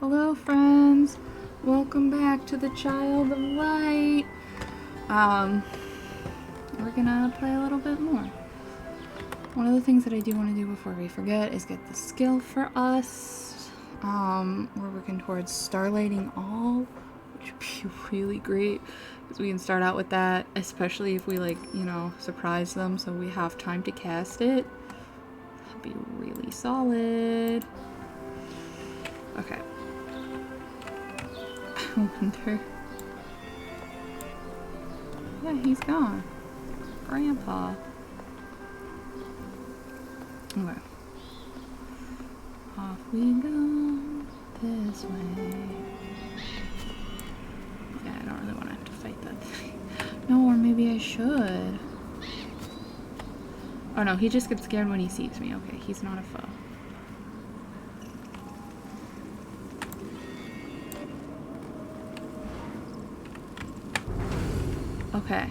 Hello friends, welcome back to the Child of Light. We're gonna play a little bit more. One of the things that I do want to do before we forget is get the skill for us. We're working towards Starlighting All, which would be really great because we can start out with that, especially if we surprise them so we have time to cast it. That'd be really solid. Okay. I wonder. Yeah, he's gone. Grandpa. Okay. Off we go this way. Yeah, I don't really want to have to fight that thing. No, or maybe I should. Oh no, he just gets scared when he sees me. Okay, he's not a foe. Okay,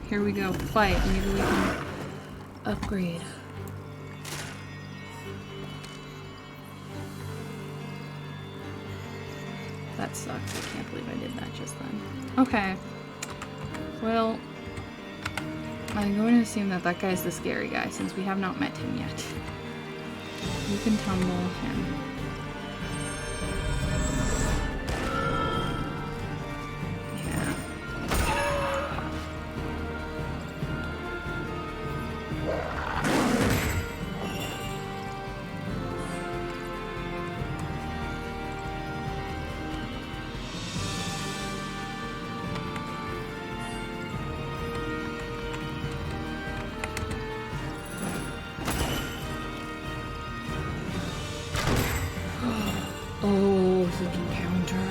here we go. Fight. Maybe we can upgrade. That sucks. I can't believe I did that just then. Okay. Well, I'm going to assume that that guy's the scary guy since we have not met him yet. You can tumble him. Oh, he can counter.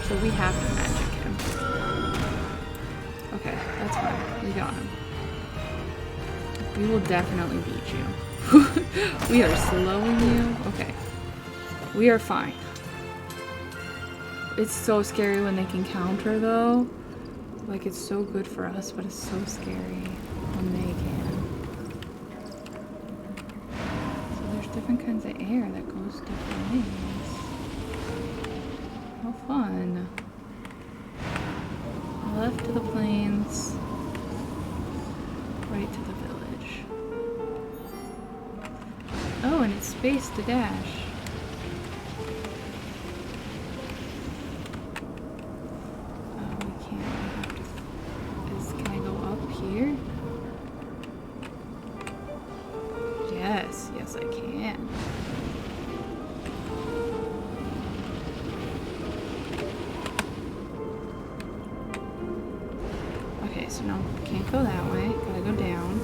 So we have to magic him. Okay, that's fine. We got him. We will definitely beat you. We are slowing you. Okay. We are fine. It's so scary when they can counter though. Like it's so good for us, but it's so scary when they can. Different kinds of air that goes different ways. How fun. Left to the plains, right to the village. Oh, and it's space to dash. Oh, we can't. We have to. Can I go up here? Yes, yes I can. Okay, so no, can't go that way. Gotta go down.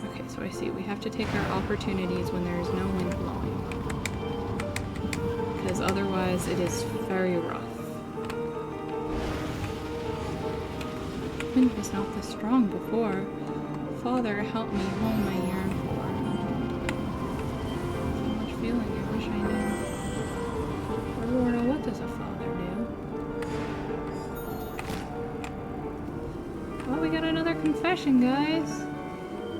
Okay, so I see. We have to take our opportunities when there is no wind blowing. Because otherwise it is very rough. Wind was not this strong before. Father, help me home I yearn for. So much feeling, I wish I knew. Aurora, what does a father do? Oh, we got another confession, guys.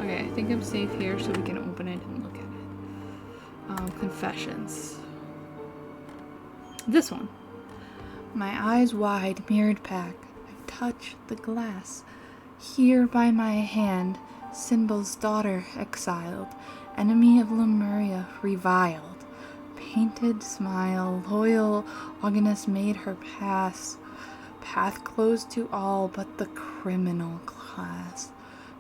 Okay, I think I'm safe here so we can open it and look at it. Confessions. This one. My eyes wide, mirrored back, I touch the glass. Here by my hand, Sinbel's daughter exiled, enemy of Lemuria reviled. Painted smile, loyal Augustus made her pass. Path closed to all but the criminal class.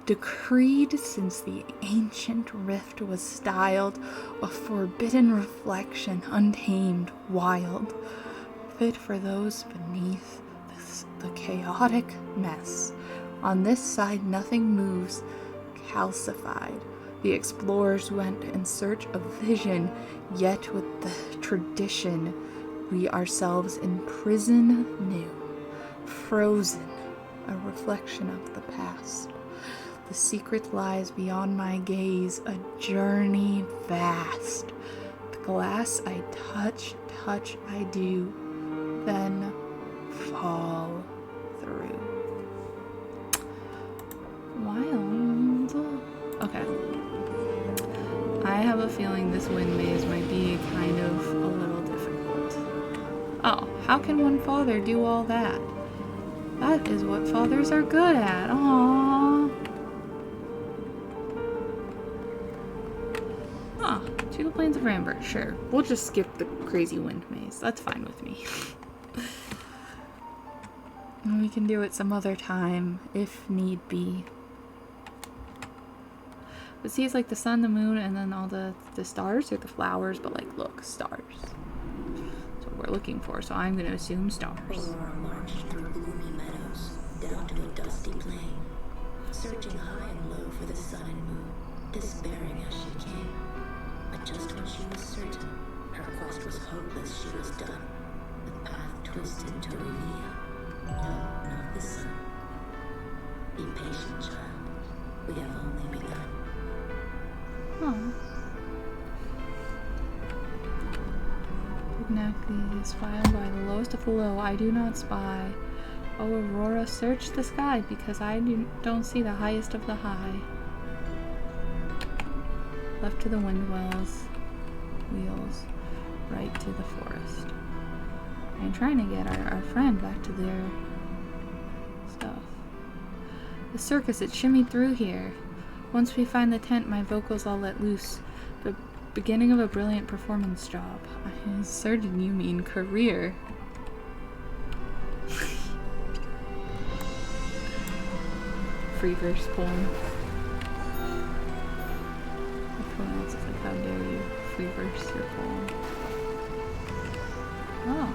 Decreed since the ancient rift was styled a forbidden reflection, untamed, wild, fit for those beneath the chaotic mess. On this side nothing moves, calcified. The explorers went in search of vision, yet with the tradition we ourselves in prison knew, frozen, a reflection of the past. The secret lies beyond my gaze, a journey vast. The glass I touch I do, then fall this wind maze might be kind of a little difficult. Oh, how can one father do all that? That is what fathers are good at. Aww. Ah, 2 planes of amber. Sure. We'll just skip the crazy wind maze. That's fine with me. And we can do it some other time, if need be. But see, it's like the sun, the moon, and then all the stars or the flowers, but like, look, stars. That's what we're looking for, so I'm going to assume stars. Aurora marched through gloomy meadows, down to a dusty plain, searching high and low for the sun and moon, despairing as she came. But just when she was certain her quest was hopeless, she was done. The path twisted to reveal. No, not the sun. Be patient, child. We have only begun. Oh. Ignacy is filed by the lowest of the low. I do not spy. Oh, Aurora, search the sky, because I don't see the highest of the high. Left to the wheels, right to the forest. I'm trying to get our friend back to their stuff. The circus, it shimmied through here. Once we find the tent, my vocals all let loose. The beginning of a brilliant performance job. I inserted you mean career. Free verse poem. Everyone else is like, how dare you free verse your poem. Oh.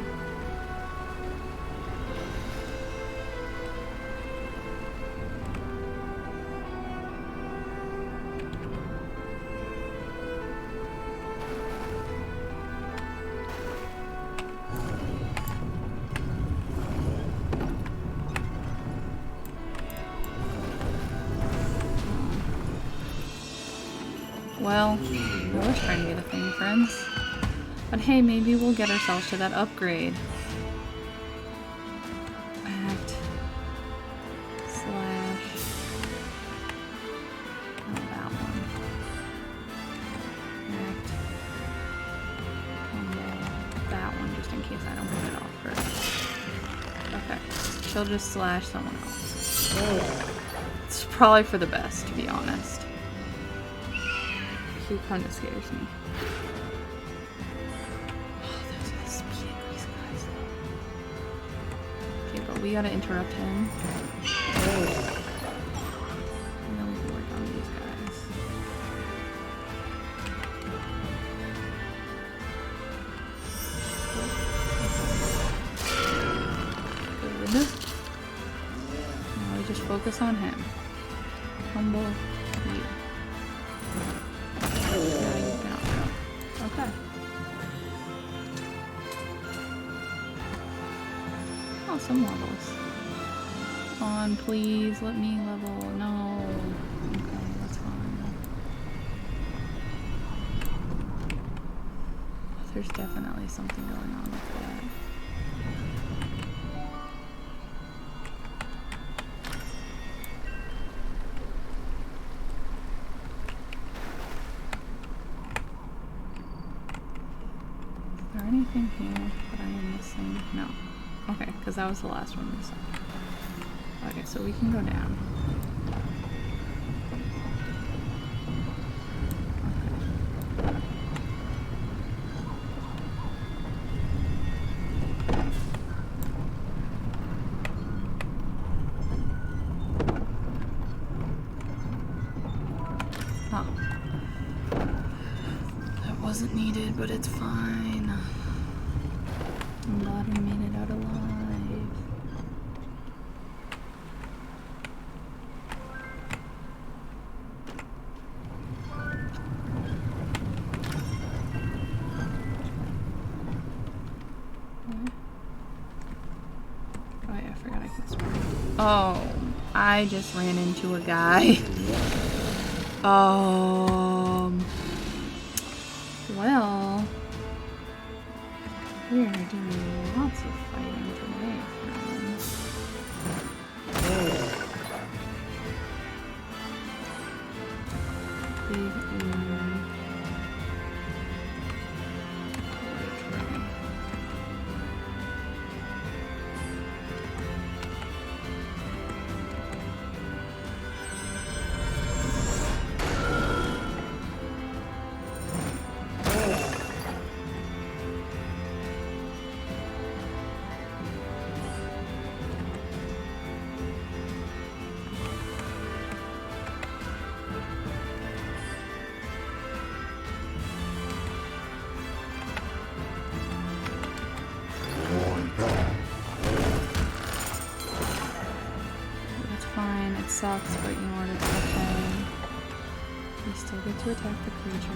Well, I was trying to get a thing, friends. But hey, maybe we'll get ourselves to that upgrade. Act. Slash. Oh, that one. Act. Combo. That one, just in case I don't put it off first. Okay. She'll just slash someone else. It's probably for the best, to be honest. He kind of scares me. Oh, there's a speed increase, guys. Okay, but we gotta interrupt him. And then we can work on these guys. Good. Now we just focus on him. Humble you. Okay. Oh, some levels. Come on, please, let me level. No. Okay, that's fine. There's definitely something going on with that. Anything here that I am missing? No. Okay, because that was the last one we saw. Okay, so we can go down. Oh. That wasn't needed, but it's fine. I'm glad we made it out alive. Oh yeah, I forgot I could spray. Oh, I just ran into a guy. Well, we are doing lots of fighting today, friends. Big That sucks, but you know what, it's okay. We still get to attack the creature.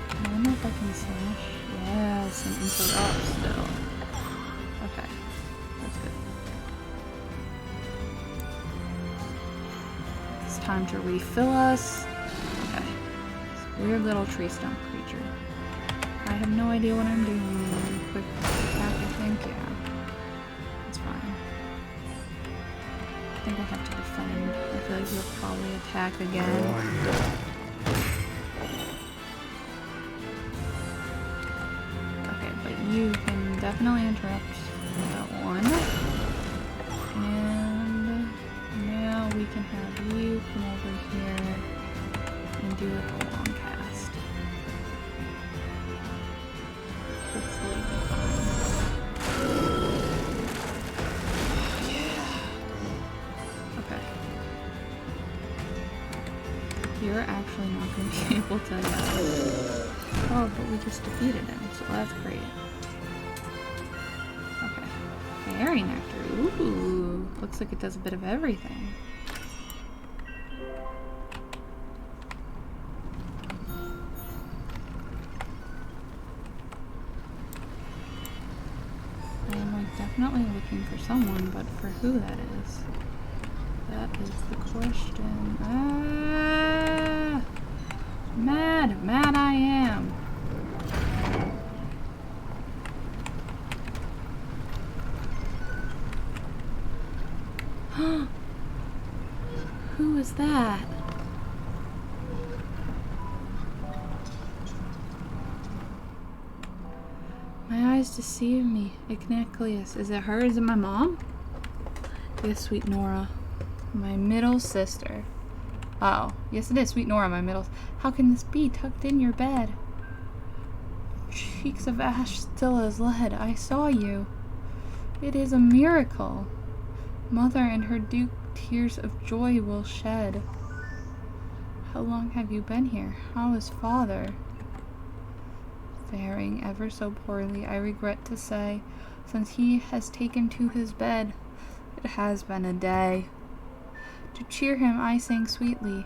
I don't know if I can slash. Yes, and interrupt still. Okay, that's good. It's time to refill us. Okay. This weird little tree stump creature. I have no idea what I'm doing. Quick attack, I think, yeah. It's fine. I think I have to defend. I feel like he'll probably attack again. You can definitely interrupt that one. And now we can have you come over here and do like a long cast. Hopefully be fine. Yeah. Okay. You're actually not going to be able to... Oh, but we just defeated him, so that's great. Fairy nectar. Ooh, looks like it does a bit of everything. I am like definitely looking for someone, but for who that is? That is the question. Ah! Mad I am. Who is that? My eyes deceive me. Ichneocleus. Is it her? Is it my mom? Yes, sweet Nora. My middle sister. Oh, yes it is, sweet Nora, my middle... How can this be, tucked in your bed? Cheeks of ash still as lead. I saw you. It is a miracle. Mother and her duke tears of joy will shed. How long have you been here? How is father? Faring ever so poorly, I regret to say, since he has taken to his bed. It has been a day. To cheer him I sang sweetly,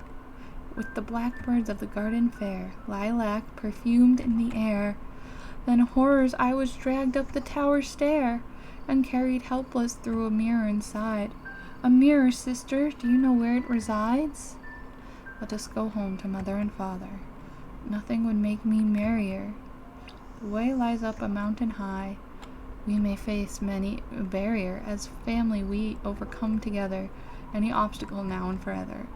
with the blackbirds of the garden fair, lilac perfumed in the air. Then horrors, I was dragged up the tower stair, and carried helpless through a mirror inside. A mirror, sister, do you know where it resides? Let us go home to mother and father. Nothing would make me merrier. The way lies up a mountain high. We may face many a barrier. As family we overcome together any obstacle now and forever.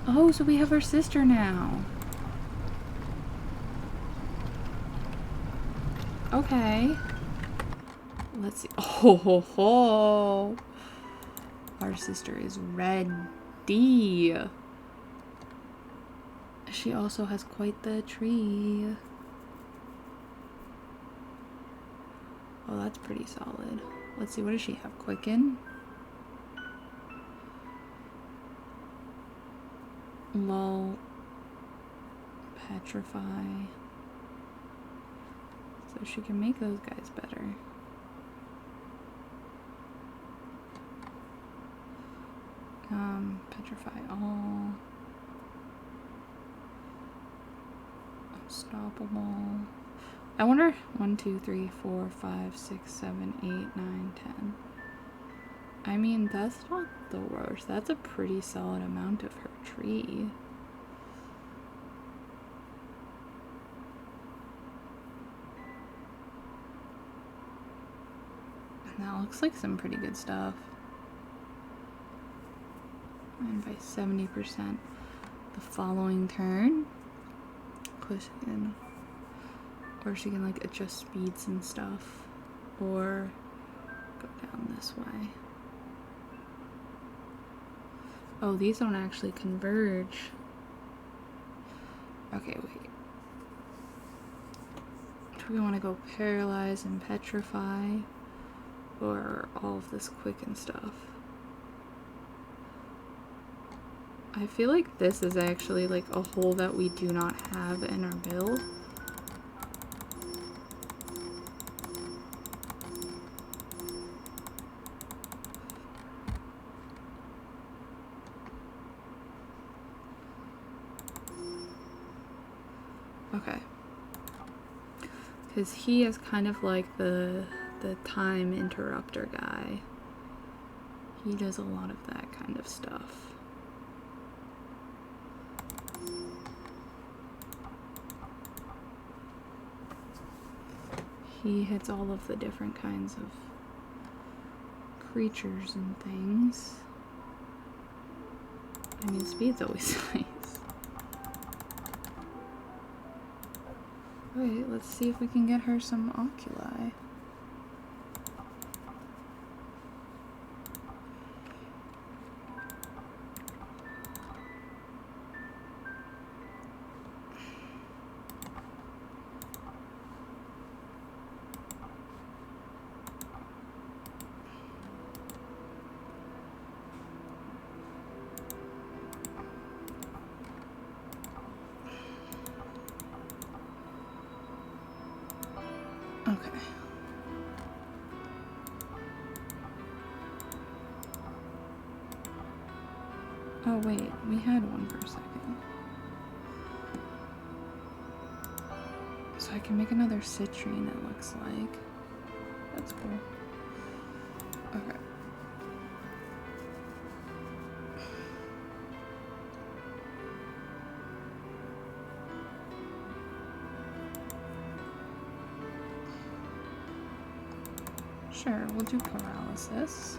Oh, so we have our sister now. Okay. Let's see. Oh ho ho! Our sister is ready. She also has quite the tree. Oh, that's pretty solid. Let's see, what does she have? Quicken? Lull. Petrify. So she can make those guys better. Petrify all. Unstoppable. I wonder, 1, 2, 3, 4, 5, 6, 7, 8, 9, 10. I mean, that's not the worst. That's a pretty solid amount of her tree. And that looks like some pretty good stuff. And by 70% the following turn. Push in. Or she can like adjust speeds and stuff. Or go down this way. Oh, these don't actually converge. Okay, wait. Do we want to go paralyze and petrify? Or all of this quicken stuff? I feel like this is actually like a hole that we do not have in our build. Because he is kind of like the time interrupter guy. He does a lot of that kind of stuff. He hits all of the different kinds of creatures and things. I mean, speed's always nice. Alright, let's see if we can get her some oculi. Okay. Oh wait, we had one for a second. So I can make another citrine, it looks like. That's cool. Okay. Sure, we'll do paralysis.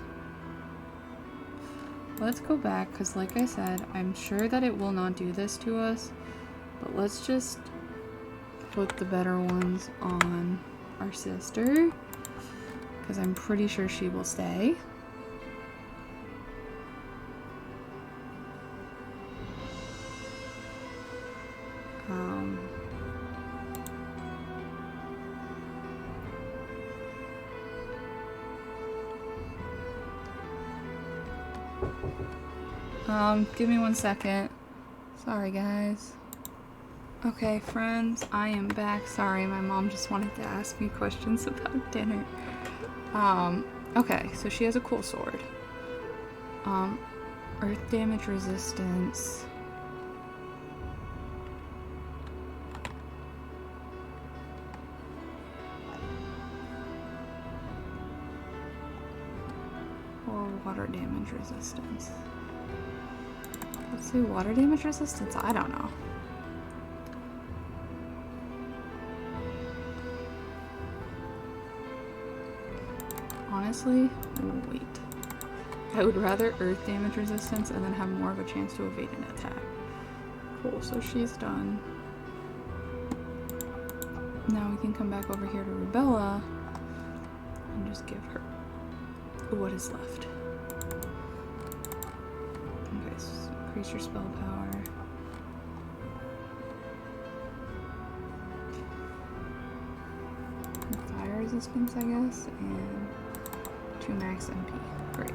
Let's go back, because like I said, I'm sure that it will not do this to us, but let's just put the better ones on our sister, because I'm pretty sure she will stay. Give me 1 second. Sorry, guys. Okay, friends, I am back. Sorry, my mom just wanted to ask me questions about dinner. Okay, so she has a cool sword. Earth damage resistance. Or water damage resistance. Let's do water damage resistance? I don't know. Honestly, wait. I would rather earth damage resistance and then have more of a chance to evade an attack. Cool, so she's done. Now we can come back over here to Rubella and just give her what is left. Okay, so increase your spell power. Fire resistance, I guess, and 2 max MP. Great.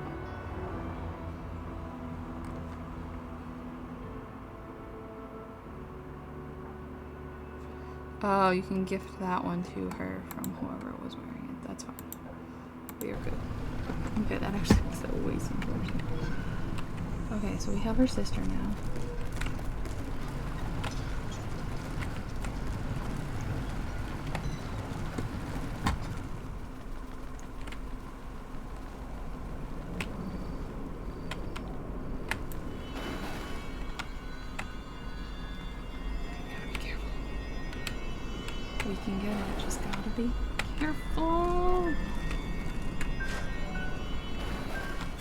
Oh, you can gift that one to her from whoever was wearing it. That's fine. We are good. Okay, that actually makes that way simpler. Okay, so we have her sister now. We can get it, just gotta be careful.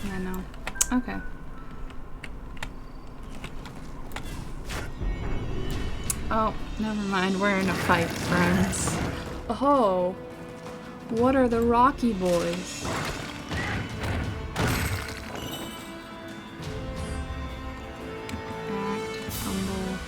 Yeah, no. Okay. Oh, never mind. We're in a fight, friends. Oh, what are the Rocky Boys? Act, humble.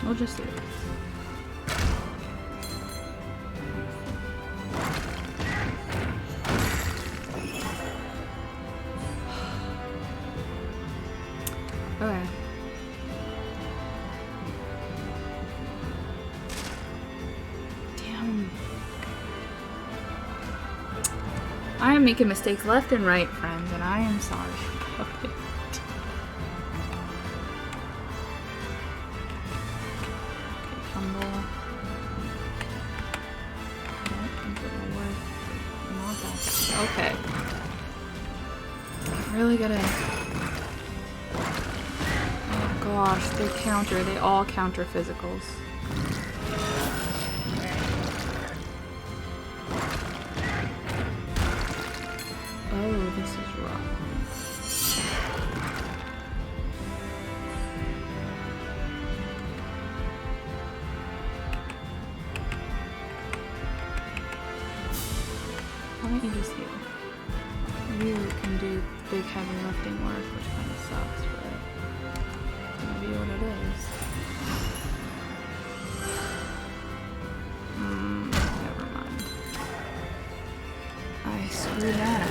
We'll just do it. Okay. Damn. am making mistakes left and right, friends, and I am sorry about it. Okay, tumble. Okay. Really gotta... Oh gosh, they all counter physicals. Oh, this is rough. Why don't you just heal? You can do big heavy lifting work, which kind of sucks, but it's gonna be what it is. Never mind. I screwed that up.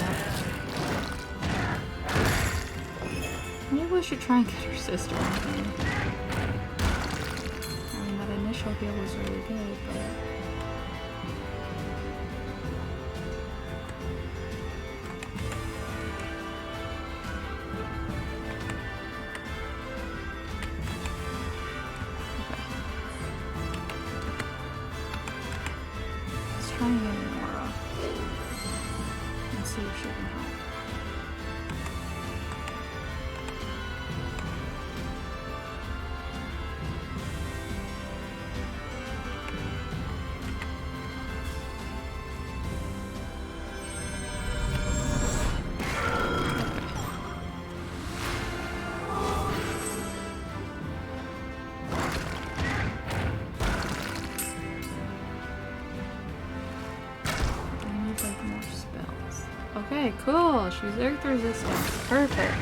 Maybe we should try and get her sister in here. I mean, that initial heal was really good, but... Try and get Aurora. Let's see if she can help. More spells. Okay, cool. She's earth resistant. Perfect.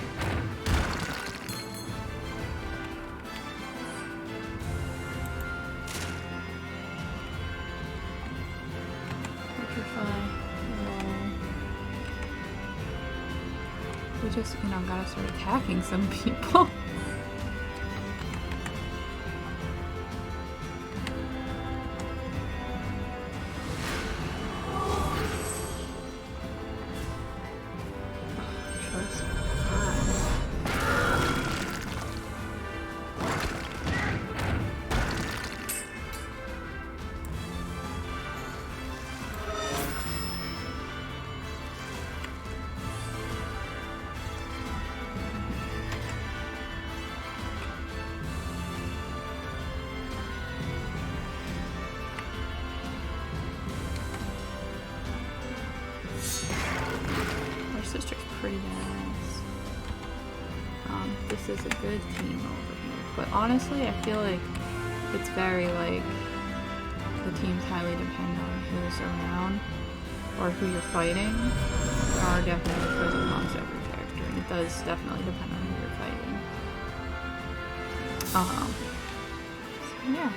Petrify. We just, gotta start attacking some people. Sister's pretty badass. This is a good team over here. But honestly, I feel like it's very like the teams highly depend on who's around or who you're fighting. There are definitely pros and cons to every character, and it does definitely depend on who you're fighting. So yeah.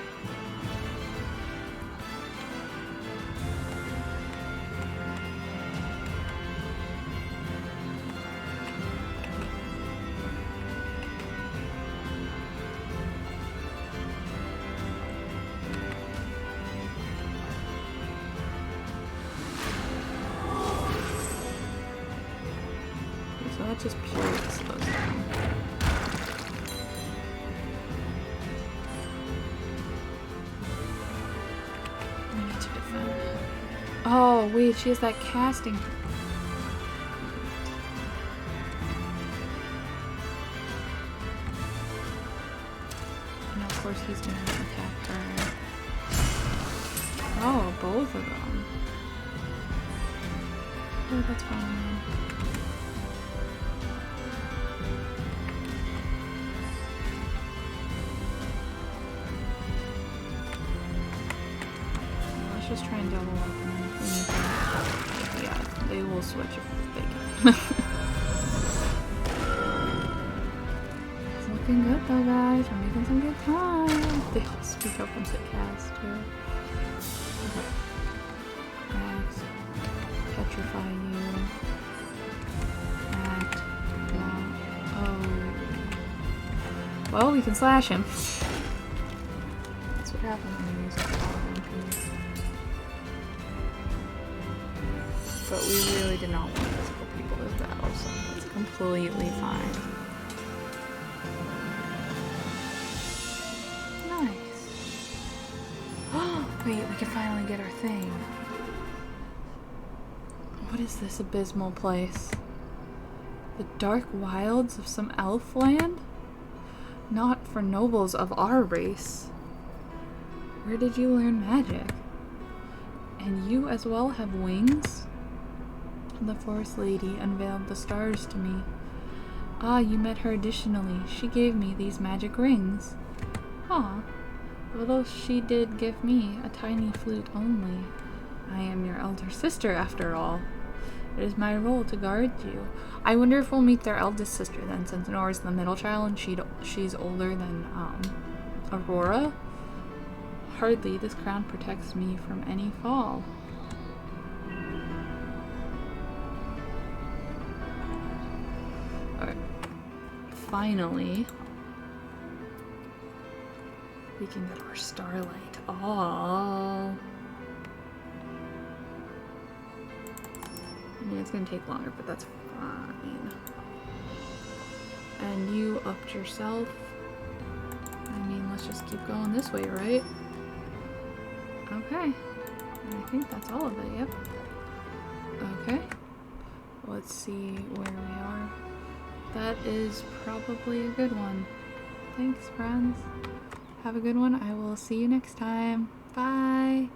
So that just purely slows down. I need to defend. Oh, wait, she has that casting. And of course he's gonna attack her. Oh, both of them. Oh, that's fine. Just try and double up and then if we need to... Yeah, they will switch if they can. It's looking good though, guys. We're making some good time. They all speak up once they cast too. Okay. Axe. Petrify you. Act. Oh. Well, we can slash him. That's what happens when you use a power. but we really did not want physical people to battle, so that's completely fine. Nice. Wait, we can finally get our thing. What is this abysmal place? The dark wilds of some elf land? Not for nobles of our race. Where did you learn magic? And you as well have wings? The forest lady unveiled the stars to me. Ah, you met her additionally. She gave me these magic rings. Ah, little she did give me a tiny flute only. I am your elder sister after all. It is my role to guard you. I wonder if we'll meet their eldest sister then, since Nora's the middle child and she's older than Aurora. Hardly. This crown protects me from any fall. Alright. Finally, we can get our starlight. Oh. I mean, it's gonna take longer, but that's fine. And you upped yourself. I mean, let's just keep going this way, right? Okay. And I think that's all of it, yep. Okay. Let's see where we are. That is probably a good one. Thanks, friends. Have a good one. I will see you next time. Bye.